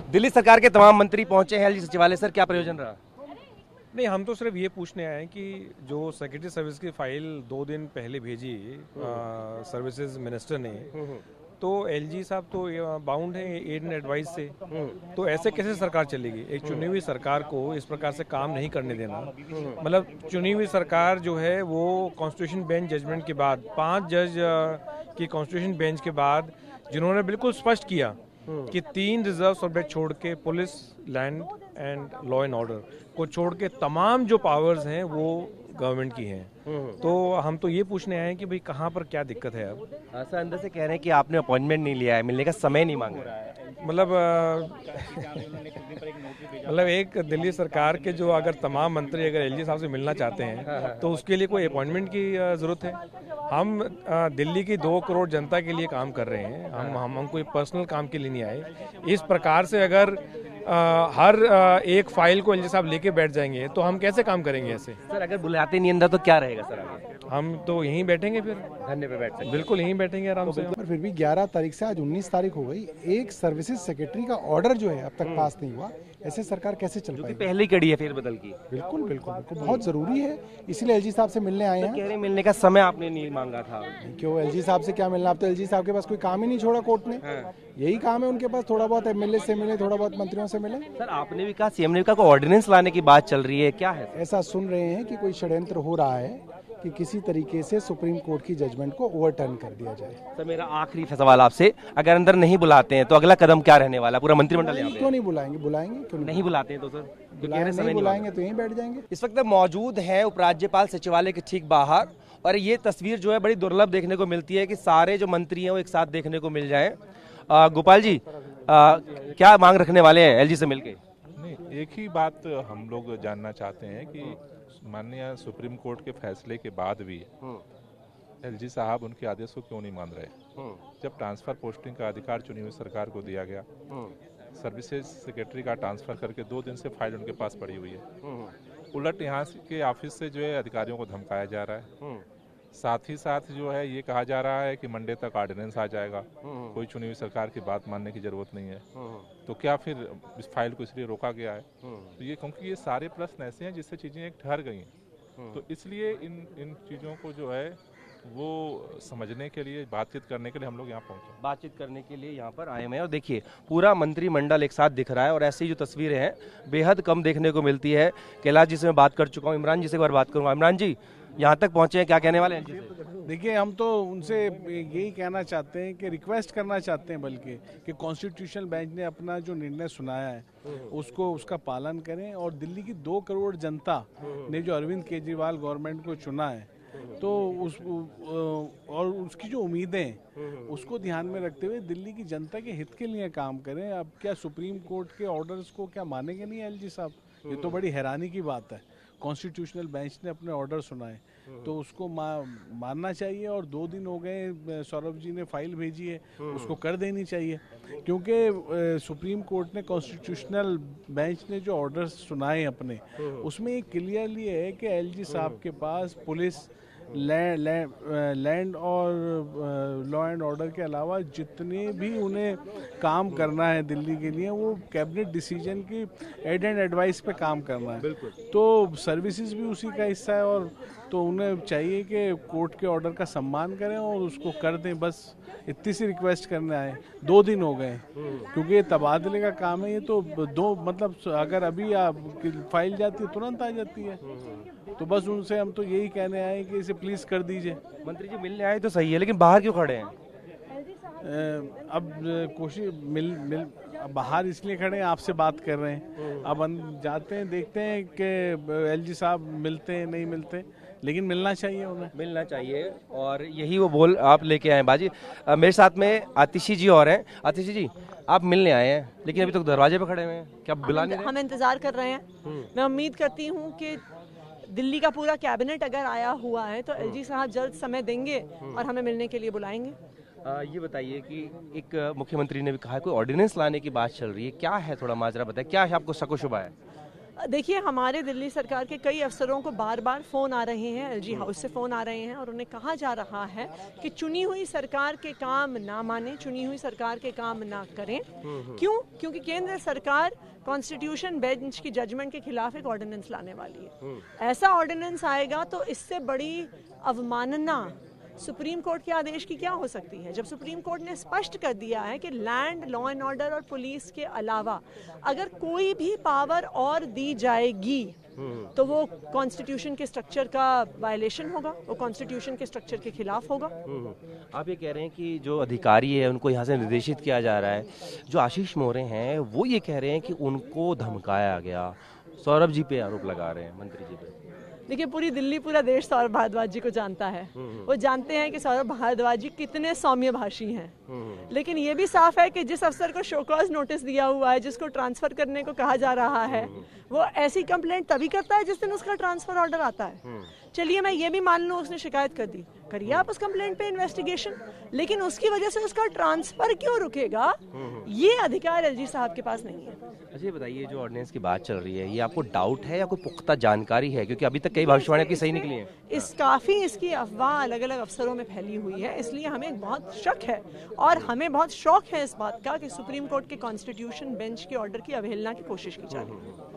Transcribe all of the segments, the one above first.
दिल्ली सरकार के तमाम मंत्री पहुंचे हैं एलजी सचिवालय। सर, क्या प्रयोजन रहा? नहीं, हम तो सिर्फ ये पूछने आए हैं कि जो सेक्रेटरी सर्विस की फाइल 2 दिन पहले भेजी सर्विसेज मिनिस्टर ने, तो एलजी साहब तो बाउंड है एड एंड एडवाइस से, तो ऐसे कैसे सरकार चलेगी? एक चुनी हुई सरकार को इस प्रकार से काम नहीं करने देना। मतलब चुनी हुई सरकार जो है वो कॉन्स्टिट्यूशन बेंच जजमेंट के बाद 5 जज की कॉन्स्टिट्यूशन बेंच के बाद जिन्होंने बिल्कुल स्पष्ट किया कि 3 रिजर्व सब्जेक्ट छोड़ के police, land and law and order को छोड़ के तमाम जो पावर्स हैं वो गवर्नमेंट की हैं। तो हम तो ये पूछने आए हैं कि भाई कहाँ पर क्या दिक्कत है अब। सर, अंदर से कह रहे हैं कि आपने अपॉइंटमेंट नहीं लिया है, मिलने का समय नहीं मांगा है। मतलब मतलब एक दिल्ली सरकार के जो अगर तमाम मंत्री अगर एलजी साहब से मिलना चाहते हैं तो उसके लिए कोई अपॉइंटमेट की जरूरत है? हम दिल्ली की 2 करोड़ जनता के लिए काम कर रहे हैं। हम कोई पर्सनल काम के लिए नहीं आए। इस प्रकार से अगर हर एक फाइल को एलजी साहब लेके बैठ जाएंगे तो हम कैसे काम करेंगे ऐसे? सर, अगर बुलाते नहीं अंदर तो क्या रहेगा सर आगे? हम तो यहीं बैठेंगे, फिर धरने पे बैठ सकते हैं। बिल्कुल यहीं बैठेंगे आराम से। पर फिर भी 11 तारीख से आज 19 तारीख हो गई, एक सर्विसेज सेक्रेटरी का ऑर्डर जो है अब तक पास नहीं हुआ। ऐसे सरकार कैसे चल पाएगी? पहली कड़ी है फिर बदल की। बिल्कुल बिल्कुल बिल्कुल बहुत जरूरी है, इसीलिए एलजी साहब से मिलने आए कह हैं। रहे मिलने का समय आपने नहीं मांगा था। क्यों एलजी साहब से क्या मिलना? अब तो एलजी साहब के पास कोई काम ही नहीं छोड़ा कोर्ट ने। यही काम है उनके पास, थोड़ा बहुत एमएलए से मिले, थोड़ा बहुत मंत्रियों से मिले। सर, आपने भी कहा, सीएम ने भी कहा कोई ऑर्डिनेंस लाने की बात चल रही है, क्या है? ऐसा सुन रहे हैं कि कोई षड्यंत्र हो रहा है कि किसी तरीके से सुप्रीम कोर्ट की जजमेंट को ओवरटर्न कर दिया जाए। सर, मेरा आखिरी सवाल आपसे, अगर अंदर नहीं बुलाते हैं तो अगला कदम क्या रहने वाला? पूरा मंत्रिमंडल यहाँ पे क्यों नहीं बुलाएंगे? बुलाएंगे, क्यों नहीं बुलाते हैं तो सर नहीं बुलाएंगे तो यहीं बैठ जाएंगे। इस वक्त मौजूद है उपराज्यपाल सचिवालय के ठीक बाहर, और ये तस्वीर जो है बड़ी दुर्लभ देखने को मिलती है कि सारे जो मंत्री हैं वो एक साथ देखने को मिल जाए। गोपाल जी, क्या मांग रखने वाले हैं एलजी से मिलके? नहीं, एक ही बात हम लोग जानना चाहते हैं कि माननीय सुप्रीम कोर्ट के फैसले के बाद भी एलजी साहब उनके आदेश को क्यों नहीं मान रहे? जब ट्रांसफर पोस्टिंग का अधिकार चुनी हुई सरकार को दिया गया, सर्विसेज सेक्रेटरी का ट्रांसफर करके 2 दिन से फाइल उनके पास पड़ी हुई है। उलट यहाँ के ऑफिस से जो है अधिकारियों को धमकाया जा रहा है। साथ ही साथ जो है ये कहा जा रहा है कि मंडे तक ऑर्डिनेंस आ जाएगा, कोई चुनी हुई सरकार की बात मानने की जरूरत नहीं है। तो क्या फिर इस फाइल को इसलिए रोका गया है? तो ये क्योंकि ये सारे प्रश्न ऐसे हैं जिससे चीजें एक ठहर गई हैं। तो इसलिए इन चीजों को जो है वो समझने के लिए, बातचीत करने के लिए हम लोग यहाँ पहुंचे। बातचीत करने के लिए यहाँ पर आए हैं, और देखिए पूरा मंत्रिमंडल एक साथ दिख रहा है, और ऐसी जो तस्वीरें हैं बेहद कम देखने को मिलती है। कैलाश जी से मैं बात कर चुका हूँ, इमरान जी से एक बार बात करूँगा। इमरान जी, यहाँ तक पहुंचे हैं, क्या कहने वाले हैं? देखिए, हम तो उनसे यही कहना चाहते हैं कि रिक्वेस्ट करना चाहते हैं बल्कि कि कॉन्स्टिट्यूशनल बेंच ने अपना जो निर्णय सुनाया है उसका पालन करें, और दिल्ली की 2 करोड़ जनता ने जो अरविंद केजरीवाल गवर्नमेंट को चुना है तो और उसकी जो उम्मीदें हैं उसको ध्यान में रखते हुए दिल्ली की जनता के हित के लिए काम करें। अब क्या सुप्रीम कोर्ट के ऑर्डर्स को क्या मानेंगे नहीं एलजी साहब? ये तो बड़ी हैरानी की बात है। कॉन्स्टिट्यूशनल बेंच ने अपने ऑर्डर सुनाए तो उसको मानना चाहिए, और 2 दिन हो गए सौरभ जी ने फाइल भेजी है, उसको कर देनी चाहिए, क्योंकि सुप्रीम कोर्ट ने कॉन्स्टिट्यूशनल बेंच ने जो ऑर्डर सुनाए अपने, उसमें एक क्लियरली है कि एलजी साहब के पास पुलिस, लैंड और लॉ एंड ऑर्डर के अलावा जितने भी उन्हें काम करना है दिल्ली के लिए, वो कैबिनेट डिसीजन की एड एंड एडवाइस पे काम करना है। तो सर्विसेज भी उसी का हिस्सा है, और तो उन्हें चाहिए कि कोर्ट के ऑर्डर का सम्मान करें और उसको कर दें। बस इतनी सी रिक्वेस्ट करने आए। 2 दिन हो गए, क्योंकि ये तबादले का काम है। ये तो मतलब अगर अभी आप फाइल जाती है तुरंत आ जाती है। तो बस उनसे हम तो यही कहने आए कि इसे प्लीज कर दीजिए। मंत्री जी मिलने आए तो सही है, लेकिन बाहर क्यों खड़े हैं? अब कोशिश बाहर इसलिए खड़े हैं, आपसे बात कर रहे हैं। अब जाते हैं, देखते हैं कि एलजी साहब मिलते हैं नहीं मिलते, लेकिन मिलना चाहिए, उन्हें मिलना चाहिए। और यही वो बोल आप लेके आए बाजी। मेरे साथ में आतिशी जी और हैं। आतिशी जी, आप मिलने आए हैं लेकिन अभी तक दरवाजे पे खड़े हुए हैं, क्या बुला नहीं रहे? हम इंतजार कर रहे हैं। मैं उम्मीद करती हूँ कि दिल्ली का पूरा कैबिनेट अगर आया हुआ है तो एलजी साहब जल्द समय देंगे और हमें मिलने के लिए बुलाएंगे। ये बताइए कि एक मुख्यमंत्री ने भी कहा कोई ऑर्डिनेंस लाने की बात चल रही है, क्या है? थोड़ा माजरा बताएं, क्या है आपको शक व शुबा है? देखिए, हमारे दिल्ली सरकार के कई अफसरों को बार बार फ़ोन आ रहे हैं, एलजी हाउस से फ़ोन आ रहे हैं और उन्हें कहा जा रहा है कि चुनी हुई सरकार के काम ना माने, चुनी हुई सरकार के काम ना करें। क्यों? क्योंकि केंद्र सरकार कॉन्स्टिट्यूशन बेंच की जजमेंट के खिलाफ एक ऑर्डिनेंस लाने वाली है। ऐसा ऑर्डिनेंस आएगा तो इससे बड़ी अवमानना सुप्रीम कोर्ट के आदेश की क्या हो सकती है, जब सुप्रीम कोर्ट ने स्पष्ट कर दिया है कि लैंड, लॉ एंड ऑर्डर और पुलिस के अलावा अगर कोई भी पावर और दी जाएगी तो वो कॉन्स्टिट्यूशन के स्ट्रक्चर का वायलेशन होगा, वो कॉन्स्टिट्यूशन के स्ट्रक्चर के खिलाफ होगा। आप ये कह रहे हैं कि जो अधिकारी है उनको यहाँ से निर्देशित किया जा रहा है। जो आशीष मोरे हैं वो ये कह रहे हैं कि उनको धमकाया गया। सौरभ जी पे आरोप लगा रहे हैं, मंत्री जी पे। देखिए, पूरी दिल्ली, पूरा देश सौरभ भारद्वाज जी को जानता है। वो जानते हैं कि सौरभ भारद्वाज जी कितने सौम्य भाषी हैं। लेकिन ये भी साफ है कि जिस अफसर को शो कॉज नोटिस दिया हुआ है, जिसको ट्रांसफर करने को कहा जा रहा है, वो ऐसी कंप्लेंट तभी करता है जिस दिन उसका ट्रांसफर ऑर्डर आता है। चलिए, मैं ये भी मान लूं उसने शिकायत कर दी, करिए आप उस कंप्लेंट पे इन्वेस्टिगेशन, लेकिन उसकी वजह से उसका ट्रांसफर क्यों रुकेगा, ये अधिकार एलजी साहब के पास नहीं है। अच्छा, ये बताइए, जो ऑर्डिनेंस की बात चल रही है, ये आपको डाउट है या कोई पुख्ता जानकारी है? क्योंकि अभी तक कई भविष्यवाणी आपकी सही निकली है। इसकी अफवाह अलग अलग अफसरों में फैली हुई है, इसलिए हमें बहुत शक है और हमें बहुत शौक है इस बात का कि सुप्रीम कोर्ट के कॉन्स्टिट्यूशन बेंच के ऑर्डर की अवहेलना की कोशिश की जा रही है।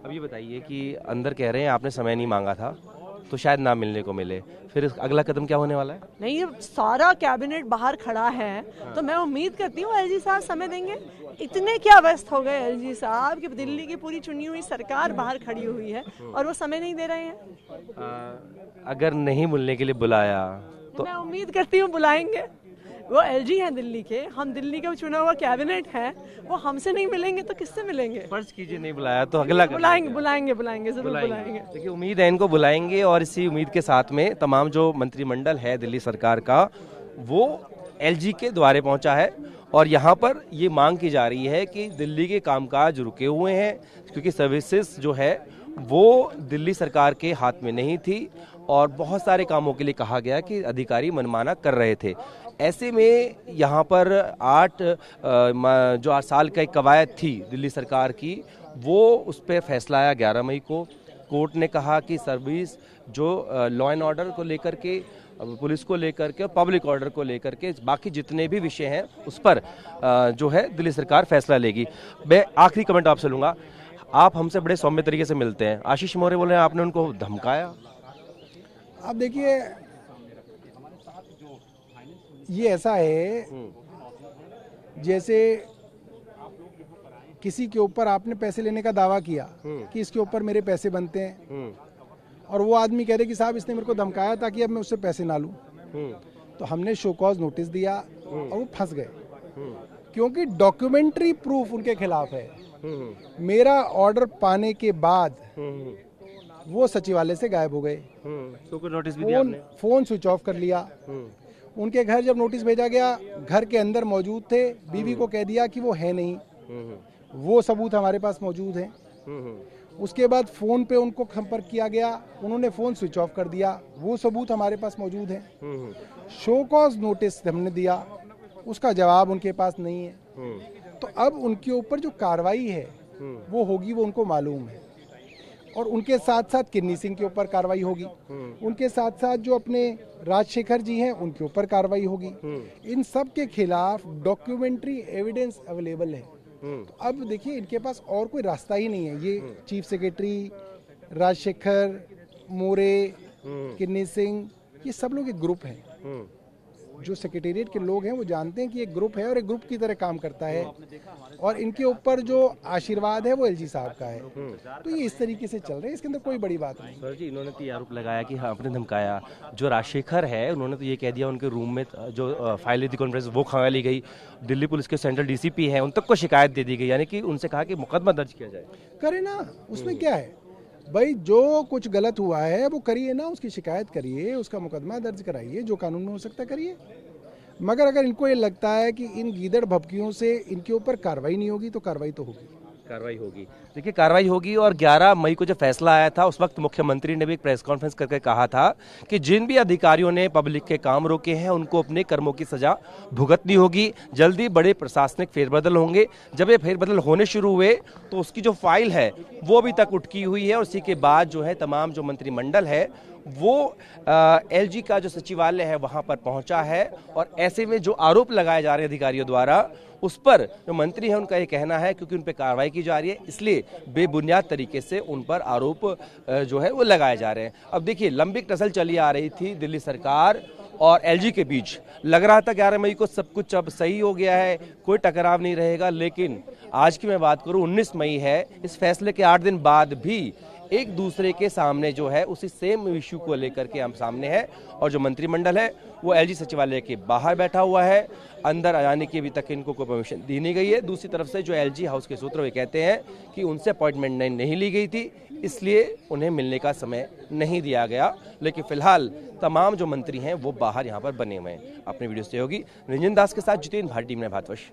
अब ये बताइए कि अंदर कह रहे हैं आपने समय नहीं मांगा था तो शायद ना मिलने को मिले, फिर अगला कदम क्या होने वाला है? नहीं, ये सारा कैबिनेट बाहर खड़ा है तो मैं उम्मीद करती हूँ एलजी साहब समय देंगे। इतने क्या व्यस्त हो गए एलजी साहब कि दिल्ली की पूरी चुनी हुई सरकार बाहर खड़ी हुई है और वो समय नहीं दे रहे हैं। अगर नहीं मिलने के लिए बुलाया तो मैं उम्मीद करती हूँ बुलाएंगे। वो एलजी हैं दिल्ली के, हम दिल्ली का चुना हुआ कैबिनेट है, वो हमसे नहीं मिलेंगे तो किससे मिलेंगे? फर्ज कीजिए नहीं बुलाया तो अगला बुलाएंगे जरूर बुलाएंगे। देखिए, उम्मीद है इनको बुलाएंगे और इसी उम्मीद के साथ में तमाम जो मंत्रिमंडल है दिल्ली सरकार का वो एलजी के द्वारे पहुंचा है और यहाँ पर ये मांग की जा रही है कि दिल्ली के कामकाज रुके हुए हैं क्योंकि सर्विसेज जो है वो दिल्ली सरकार के हाथ में नहीं थी और बहुत सारे कामों के लिए कहा गया कि अधिकारी मनमाना कर रहे थे। ऐसे में यहाँ पर 8 जो 8 साल का एक कवायद थी दिल्ली सरकार की, वो उस पर फैसला आया 11 मई को। कोर्ट ने कहा कि सर्विस जो लॉ एंड ऑर्डर को लेकर के, पुलिस को लेकर के और पब्लिक ऑर्डर को लेकर के बाकी जितने भी विषय हैं उस पर जो है दिल्ली सरकार फैसला लेगी। मैं आखिरी कमेंट आपसे लूँगा, आप हमसे बड़े सौम्य तरीके से मिलते हैं, आशीष मोरे बोल रहे हैं आपने उनको धमकाया। अब देखिए, ये ऐसा है जैसे किसी के ऊपर आपने पैसे लेने का दावा किया कि इसके ऊपर मेरे पैसे बनते हैं और वो आदमी कह रहे कि साहब इसने मेरे को धमकाया ताकि अब मैं उससे पैसे ना लूं, तो हमने शो कॉज नोटिस दिया और वो फंस गए क्योंकि डॉक्यूमेंट्री प्रूफ उनके खिलाफ है। मेरा ऑर्डर पाने के बाद वो सचिवालय से गायब हो गए, तो नोटिस भी दिया आपने? फोन स्विच ऑफ कर लिया। उनके घर जब नोटिस भेजा गया, घर के अंदर मौजूद थे, बीवी को कह दिया कि वो है नहीं, वो सबूत हमारे पास मौजूद हैं। उसके बाद फोन पे उनको संपर्क किया गया, उन्होंने फोन स्विच ऑफ कर दिया, वो सबूत हमारे पास मौजूद हैं। शो कॉज नोटिस हमने दिया, उसका जवाब उनके पास नहीं है। तो अब उनके ऊपर जो कार्रवाई है वो होगी, वो उनको मालूम है। और उनके साथ साथ किन्नी सिंह के ऊपर कार्रवाई होगी, उनके साथ साथ जो अपने राजशेखर जी हैं उनके ऊपर कार्रवाई होगी। इन सब के खिलाफ डॉक्यूमेंट्री एविडेंस अवेलेबल है। तो अब देखिए, इनके पास और कोई रास्ता ही नहीं है। ये चीफ सेक्रेटरी, राजशेखर, मोरे, किन्नी सिंह, ये सब लोग एक ग्रुप हैं। जो सेक्रेटेरिएट के लोग हैं वो जानते हैं कि एक ग्रुप है और एक ग्रुप की तरह काम करता है और इनके ऊपर जो आशीर्वाद है वो एलजी साहब का है। तो ये इस तरीके से चल रहे हैं, इसके अंदर कोई बड़ी बात नहीं। सर जी, इन्होंने तो ये आरोप लगाया कि हाँ आपने धमकाया। जो राजशेखर है उन्होंने तो ये कह दिया उनके रूम में जो फाइल थी कॉन्फ्रेंस वो खंगाली गई। दिल्ली पुलिस के सेंट्रल डीसीपी हैं उन तक को शिकायत दे दी गई, यानी कि उनसे कहा कि मुकदमा दर्ज किया जाए। करे ना, उसमें क्या है भाई, जो कुछ गलत हुआ है वो करिए ना, उसकी शिकायत करिए, उसका मुकदमा दर्ज कराइए, जो कानून में हो सकता करिए। मगर अगर इनको ये लगता है कि इन गीदड़ भभकियों से इनके ऊपर कार्रवाई नहीं होगी तो कार्रवाई तो होगी। कार्रवाई होगी। देखिए कार्रवाई होगी, और 11 मई को जब फैसला आया था उस वक्त मुख्यमंत्री ने भी एक प्रेस कॉन्फ्रेंस करके कहा था कि जिन भी अधिकारियों ने पब्लिक के काम रोके हैं उनको अपने कर्मों की सजा भुगतनी होगी। जल्दी बड़े प्रशासनिक फेरबदल होंगे। जब ये फेरबदल होने शुरू हुए तो उसकी जो फाइल है वो अभी तक उठकी हुई है, और उसी के बाद जो है तमाम जो मंत्रिमंडल है वो एलजी का जो सचिवालय है वहां पर पहुंचा है। और ऐसे में जो आरोप लगाए जा रहे हैं अधिकारियों द्वारा, उस पर जो मंत्री है उनका ये कहना है क्योंकि उन पर कार्रवाई की जा रही है इसलिए बेबुनियाद तरीके से उन पर आरोप जो है वो लगाए जा रहे हैं। अब देखिए लंबी टसल चली आ रही थी दिल्ली सरकार और एलजी के बीच। लग रहा था 11 मई को सब कुछ अब सही हो गया है, कोई टकराव नहीं रहेगा, लेकिन आज की मैं बात करूं 19 मई है। इस फैसले के 8 दिन बाद भी एक दूसरे के सामने जो है उसी सेम इश्यू को लेकर के हम सामने है, और जो मंत्रिमंडल है वो एलजी सचिवालय के बाहर बैठा हुआ है। अंदर आने की अभी तक इनको कोई परमिशन दी नहीं गई है। दूसरी तरफ से जो एलजी हाउस के सूत्र वे कहते हैं कि उनसे अपॉइंटमेंट नहीं ली गई थी, इसलिए उन्हें मिलने का समय नहीं दिया गया। लेकिन फिलहाल तमाम जो मंत्री हैं वो बाहर यहाँ पर बने हुए हैं। अपने वीडियो से होगी रंजन दास के साथ जितेंद्र भाटी में भारतवर्ष।